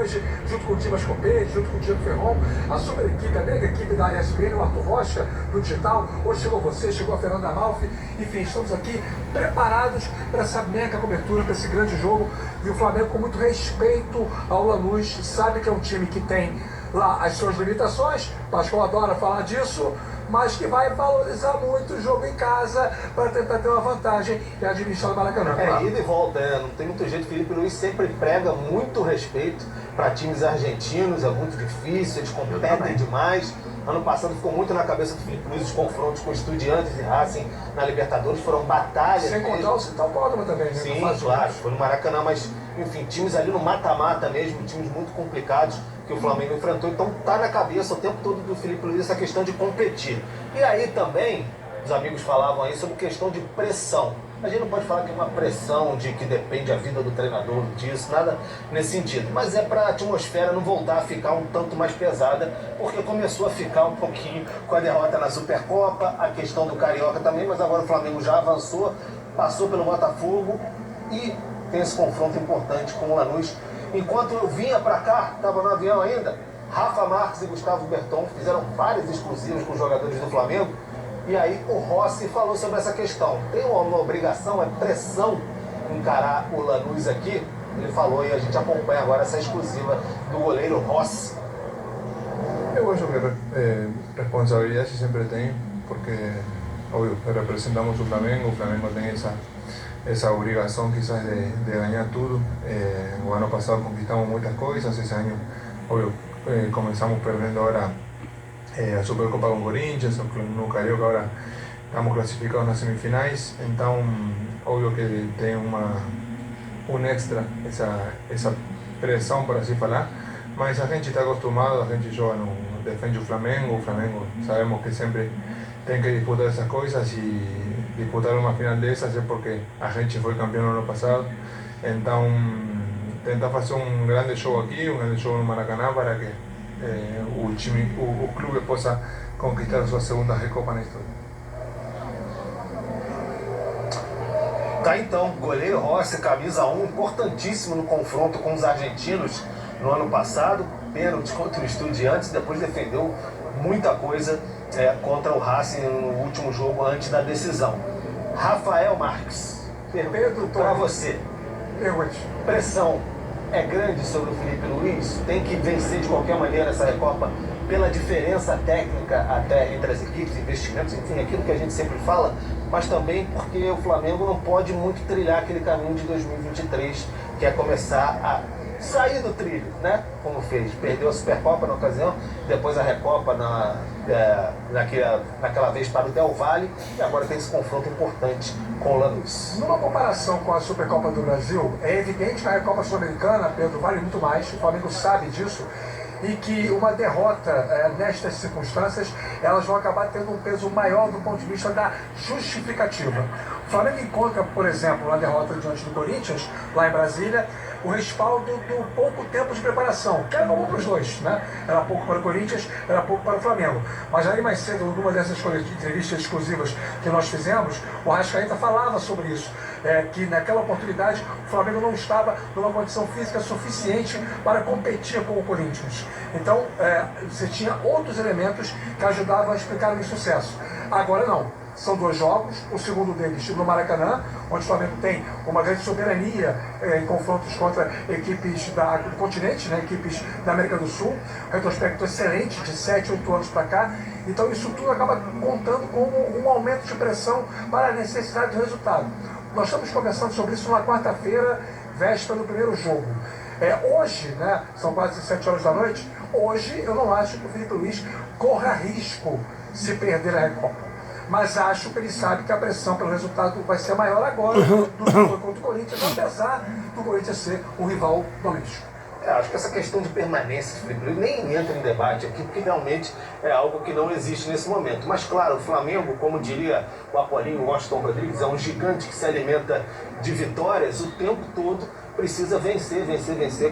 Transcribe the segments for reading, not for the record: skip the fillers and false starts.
hoje, junto com o Dimas Copete, junto com o Diego Ferron, a super equipe, a mega equipe da ESPN, o Arthur Rocha, do Digital. Hoje chegou você, chegou a Fernanda Amalfi. Enfim, estamos aqui preparados para essa mega cobertura, para esse grande jogo. E o Flamengo, com muito respeito ao Lanús, sabe que é um time que tem lá as suas limitações. Pascoal adora falar disso, mas que vai valorizar muito o jogo em casa para tentar ter uma vantagem e administrar o Maracanã. Ida e volta, não tem muito jeito. Felipe Luiz sempre prega muito respeito para times argentinos, é muito difícil, eles competem demais. Ano passado ficou muito na cabeça do Felipe Luiz os confrontos com Estudiantes e Racing na Libertadores, foram batalhas. Sem contar o Cital Córdoba também, né? Sim, claro, foi no Maracanã, mas enfim, times ali no mata-mata mesmo, times muito complicados que o Flamengo enfrentou, então tá na cabeça o tempo todo do Felipe Luiz essa questão de competir. E aí também, os amigos falavam aí sobre questão de pressão. A gente não pode falar que é uma pressão de que depende a vida do treinador disso, nada nesse sentido. Mas é para a atmosfera não voltar a ficar um tanto mais pesada, porque começou a ficar um pouquinho com a derrota na Supercopa, a questão do Carioca também, mas agora o Flamengo já avançou, passou pelo Botafogo e tem esse confronto importante com o Lanús. Enquanto eu vinha para cá, estava no avião ainda, Rafa Marques e Gustavo Berton fizeram várias exclusivas com os jogadores do Flamengo. E aí o Rossi falou sobre essa questão. Tem uma obrigação, é pressão encarar o Lanús aqui? Ele falou e a gente acompanha agora essa exclusiva do goleiro Rossi. Eu acho que responsabilidade sempre tem, porque, obvio, representamos o Flamengo tem esa obligación quizás de ganar todo. El año pasado conquistamos muchas cosas, ese año obvio, comenzamos perdiendo ahora a Supercopa con Corinthians, no Carioca ahora estamos clasificados nas semifinais, então obvio que tem um extra, essa pressão, por assim falar, mas a gente está acostumado, a gente joga defende o Flamengo sabemos que sempre tem que disputar essas coisas e disputar uma final dessas é porque a gente foi campeão no ano passado, então tentar fazer um grande jogo aqui, um grande jogo no Maracanã para que o clube possa conquistar sua segunda Recopa na história. Tá então, goleiro Rossi, camisa 1, importantíssimo no confronto com os argentinos no ano passado, pênalti contra o Estudiantes, depois defendeu muita coisa contra o Racing no último jogo antes da decisão. Rafael Marques, pergunto para você, pressão é grande sobre o Felipe Luiz? Tem que vencer de qualquer maneira essa Recopa pela diferença técnica até entre as equipes, investimentos, enfim, aquilo que a gente sempre fala, mas também porque o Flamengo não pode muito trilhar aquele caminho de 2023, que é começar a sair do trilho, né? Como fez, perdeu a Supercopa na ocasião, depois a Recopa naquela vez para o Del Valle, e agora tem esse confronto importante com o Lanús. Numa comparação com a Supercopa do Brasil, é evidente que a Recopa Sul-Americana, Pedro, vale muito mais, o Flamengo sabe disso, e que uma derrota nestas circunstâncias, elas vão acabar tendo um peso maior do ponto de vista da justificativa. O Flamengo encontra, por exemplo, na derrota diante do Corinthians, lá em Brasília, o respaldo do pouco tempo de preparação, que era bom para os dois, né? Era pouco para o Corinthians, era pouco para o Flamengo. Mas aí mais cedo, numa dessas entrevistas exclusivas que nós fizemos, o Arrascaeta falava sobre isso, que naquela oportunidade o Flamengo não estava numa condição física suficiente para competir com o Corinthians. Então, você tinha outros elementos que ajudavam a explicar o insucesso. Agora não. São dois jogos, o segundo deles no Maracanã, onde o Flamengo tem uma grande soberania em confrontos contra equipes do continente, né, equipes da América do Sul, retrospecto excelente de 7, 8 anos para cá. Então isso tudo acaba contando como um aumento de pressão para a necessidade do resultado. Nós estamos conversando sobre isso na quarta-feira, véspera do primeiro jogo. Hoje, né, são quase 7 horas da noite, hoje eu não acho que o Felipe Luiz corra risco se perder a Recopa. Mas acho que ele sabe que a pressão pelo resultado vai ser maior agora do que foi contra o Corinthians, apesar do Corinthians ser o rival doméstico. Acho que essa questão de permanência do Felipe Luiz nem entra em debate aqui, porque realmente é algo que não existe nesse momento. Mas claro, o Flamengo, como diria o Apolinho Washington Rodrigues, é um gigante que se alimenta de vitórias o tempo todo, precisa vencer,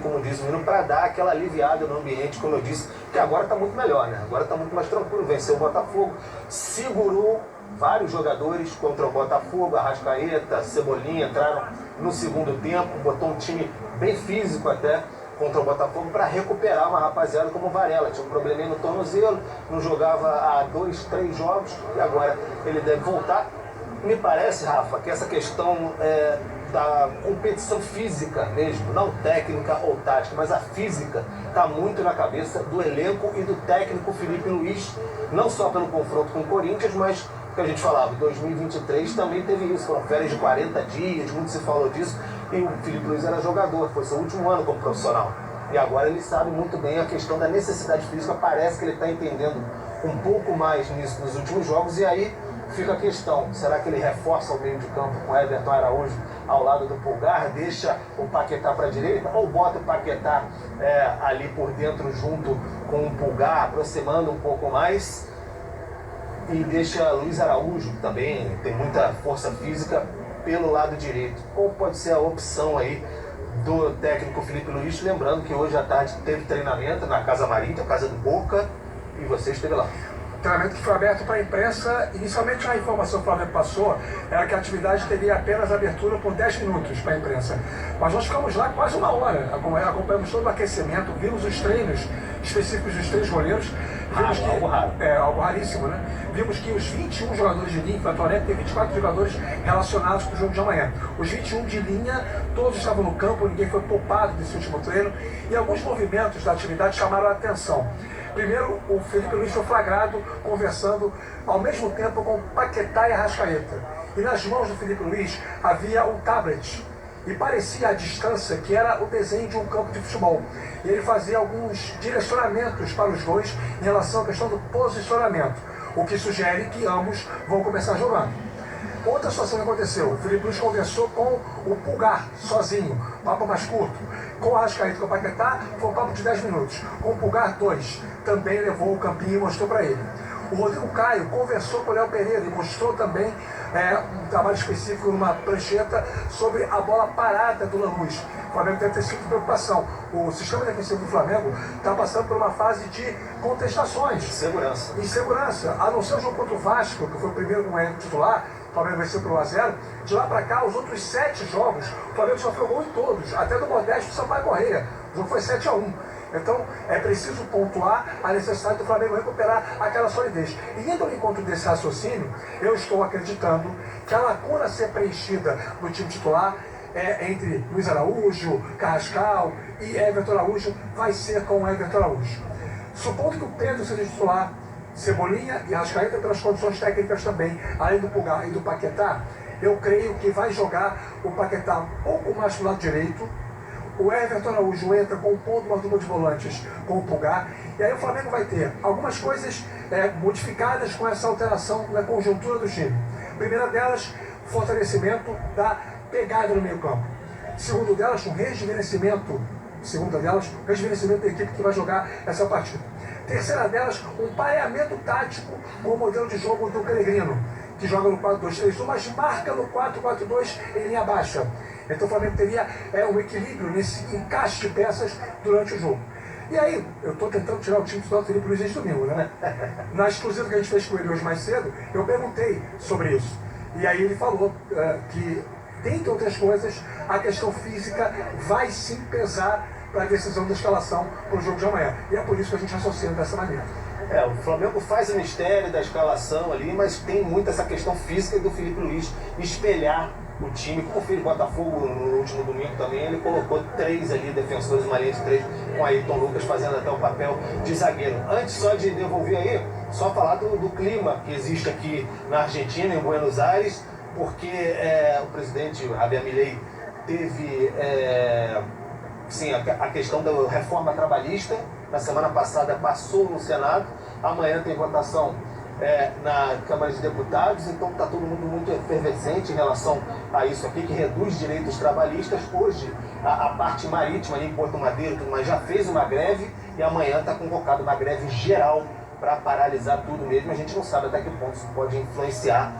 como diz o menino, para dar aquela aliviada no ambiente, como eu disse, que agora está muito melhor, né? Agora está muito mais tranquilo, venceu o Botafogo, segurou vários jogadores contra o Botafogo, Arrascaeta, Cebolinha, entraram no segundo tempo, botou um time bem físico até, contra o Botafogo para recuperar uma rapaziada como o Varela. Tinha um probleminha no tornozelo, não jogava há 2, 3 jogos e agora ele deve voltar. Me parece, Rafa, que essa questão da competição física mesmo, não técnica ou tática, mas a física está muito na cabeça do elenco e do técnico Felipe Luiz, não só pelo confronto com o Corinthians, mas o que a gente falava, 2023 também teve isso, foram férias de 40 dias, muito se falou disso, e o Felipe Luiz era jogador, foi seu último ano como profissional. E agora ele sabe muito bem a questão da necessidade física, parece que ele está entendendo um pouco mais nisso nos últimos jogos, e aí fica a questão, será que ele reforça o meio de campo com Everton Araújo ao lado do Pulgar, deixa o Paquetá para a direita, ou bota o Paquetá ali por dentro junto com o Pulgar, aproximando um pouco mais, e deixa Luiz Araújo, que também tem muita força física, pelo lado direito. Qual pode ser a opção aí do técnico Felipe Luiz? Lembrando que hoje à tarde teve treinamento na Casa Marinha, Casa do Boca, e você esteve lá. Treinamento que foi aberto para a imprensa. Inicialmente a informação que o Flamengo passou era que a atividade teria apenas abertura por 10 minutos para a imprensa. Mas nós ficamos lá quase uma hora, acompanhamos todo o aquecimento, vimos os treinos específicos dos 3 goleiros. Vimos que, algo raro. Algo raríssimo, né? Vimos que os 21 jogadores de linha, o Flamengo tem 24 jogadores relacionados para o jogo de amanhã. Os 21 de linha, todos estavam no campo, ninguém foi poupado desse último treino. E alguns movimentos da atividade chamaram a atenção. Primeiro, o Felipe Luiz foi flagrado conversando ao mesmo tempo com Paquetá e Arrascaeta. E nas mãos do Felipe Luiz havia um tablet. E parecia à distância que era o desenho de um campo de futebol. E ele fazia alguns direcionamentos para os dois em relação à questão do posicionamento. O que sugere que ambos vão começar jogando. Outra situação que aconteceu, o Felipe Luiz conversou com o Pulgar, sozinho, papo mais curto. Com o Arrascaeta e com o Paquetá, foi um papo de 10 minutos. Com o Pulgar, 2. Também levou o campinho e mostrou para ele. O Rodrigo Caio conversou com o Léo Pereira e mostrou também um trabalho específico numa prancheta sobre a bola parada do Lanús. O Flamengo deve ter sido preocupação. O sistema defensivo do Flamengo está passando por uma fase de contestações. Insegurança. A não ser o jogo contra o Vasco, que foi o primeiro com o titular, o Flamengo venceu por 1 a 0. De lá para cá, os outros 7 jogos, o Flamengo sofreu gol em todos, até do Modesto Sampaio Correia. O jogo foi 7 a 1. Então, é preciso pontuar a necessidade do Flamengo recuperar aquela solidez. E indo ao encontro desse raciocínio, eu estou acreditando que a lacuna a ser preenchida no time titular entre Luiz Araújo, Carrascal e Everton Araújo vai ser com o Everton Araújo. Supondo que o Pedro seja titular, Cebolinha e Arrascaeta pelas condições técnicas também, além do Pulgar e do Paquetá, eu creio que vai jogar o Paquetá um pouco mais do lado direito. O Everton Araújo entra compondo uma dupla de volantes com o Pulgar. E aí o Flamengo vai ter algumas coisas modificadas com essa alteração na conjuntura do time. Primeira delas, fortalecimento da pegada no meio campo. Segunda delas, um rejuvenescimento da equipe que vai jogar essa partida. Terceira delas, um pareamento tático com o modelo de jogo do Pellegrino, que joga no 4-2-3-1, mas marca no 4-4-2 em linha baixa. Então o Flamengo teria um equilíbrio nesse encaixe de peças durante o jogo. E aí, eu estou tentando tirar o time do Felipe Luiz desde domingo, né? Na exclusiva que a gente fez com ele hoje mais cedo, eu perguntei sobre isso. E aí ele falou que, dentre outras coisas, a questão física vai sim pesar para a decisão da escalação para o jogo de amanhã. E é por isso que a gente associa dessa maneira. O Flamengo faz o mistério da escalação ali, mas tem muito essa questão física do Felipe Luiz espelhar o time, como fez o Botafogo no último domingo também. Ele colocou 3 ali, defensores, uma linha de 3, com Ayrton Lucas fazendo até o papel de zagueiro. Antes só de devolver aí, só falar do clima que existe aqui na Argentina, em Buenos Aires, porque o presidente Javier Milei teve a questão da reforma trabalhista. Na semana passada passou no Senado, amanhã tem votação na Câmara de Deputados, então está todo mundo muito efervescente em relação a isso aqui, que reduz direitos trabalhistas. Hoje, a parte marítima ali em Porto Madeiro, mas já fez uma greve e amanhã está convocada uma greve geral para paralisar tudo mesmo. A gente não sabe até que ponto isso pode influenciar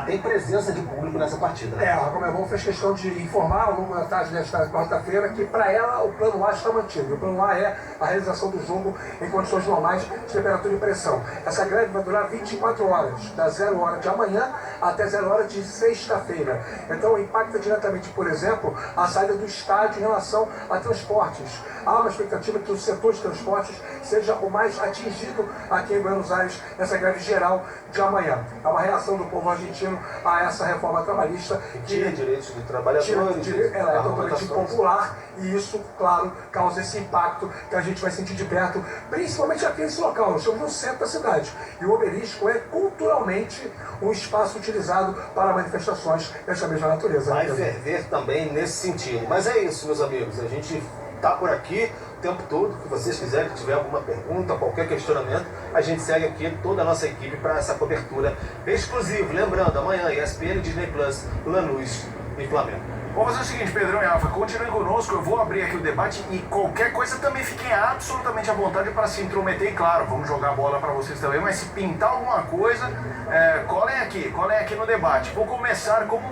Tem presença de público nessa partida, né? A Conmebol fez questão de informar numa tarde desta quarta-feira que para ela o plano A está mantido. O plano A é a realização do jogo em condições normais de temperatura e pressão. Essa greve vai durar 24 horas, da 0 hora de amanhã até 0 hora de sexta-feira. Então impacta diretamente, por exemplo, a saída do estádio em relação a transportes. Há uma expectativa que o setor de transportes seja o mais atingido aqui em Buenos Aires nessa greve geral de amanhã. É uma reação do povo argentino a essa reforma trabalhista que tira direitos do trabalhador, ela é totalmente impopular e isso, claro, causa esse impacto que a gente vai sentir de perto, principalmente aqui nesse local. Nós estamos no centro da cidade e o Obelisco é culturalmente um espaço utilizado para manifestações dessa mesma natureza. Vai ferver também nesse sentido. Mas é isso, meus amigos, a gente está por aqui o tempo todo. Que vocês quiserem, que tiver alguma pergunta, qualquer questionamento, a gente segue aqui toda a nossa equipe para essa cobertura exclusiva. Lembrando, amanhã ESPN, Disney Plus, Lanús e Flamengo. Vamos fazer o seguinte, Pedrão e Alfa, continuem conosco, eu vou abrir aqui o debate e qualquer coisa também fiquem absolutamente à vontade para se intrometer e claro, vamos jogar bola para vocês também, mas se pintar alguma coisa, colhem aqui no debate. Vou começar como